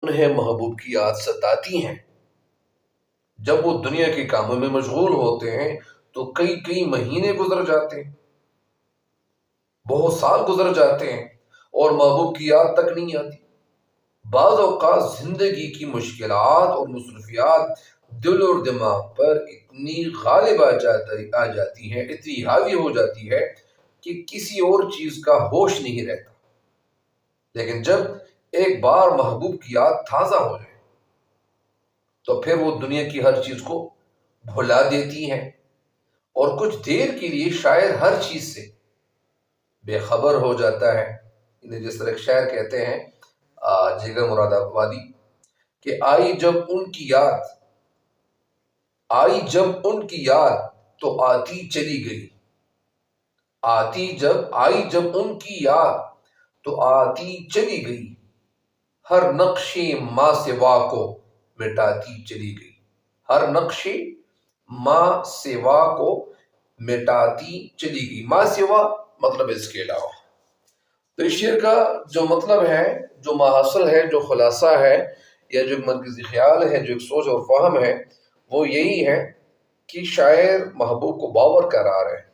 انہیں محبوب کی یاد ستاتی ہیں۔ جب وہ دنیا کے کاموں میں مشغول ہوتے ہیں تو کئی کئی مہینے گزر جاتے ہیں، بہت سال گزر جاتے ہیں اور محبوب کی یاد تک نہیں آتی۔ بعض اوقات زندگی کی مشکلات اور مصروفیات دل اور دماغ پر اتنی غالب آ جاتی ہیں، اتنی حاوی ہو جاتی ہے کہ کسی اور چیز کا ہوش نہیں رہتا۔ لیکن جب ایک بار محبوب کی یاد تازہ ہو جائے تو پھر وہ دنیا کی ہر چیز کو بھلا دیتی ہیں اور کچھ دیر کے لیے شاعر ہر چیز سے بے خبر ہو جاتا ہے۔ جس طرح ایک شاعر کہتے ہیں جگر مراد آبادی کہ آئی جب ان کی یاد تو آتی چلی گئی، جب ان کی یاد تو آتی چلی گئی، ہر نقش ماں سوا کو مٹاتی چلی گئی، ہر نقش ماں سوا کو مٹاتی چلی گئی۔ ماں سوا مطلب اس کے علاوہ۔ تو اس شعر کا جو مطلب ہے، جو ماحصل ہے، جو خلاصہ ہے، یا جو مرکزی خیال ہے، جو ایک سوچ اور فہم ہے، وہ یہی ہے کہ شاعر محبوب کو باور کرا رہا ہے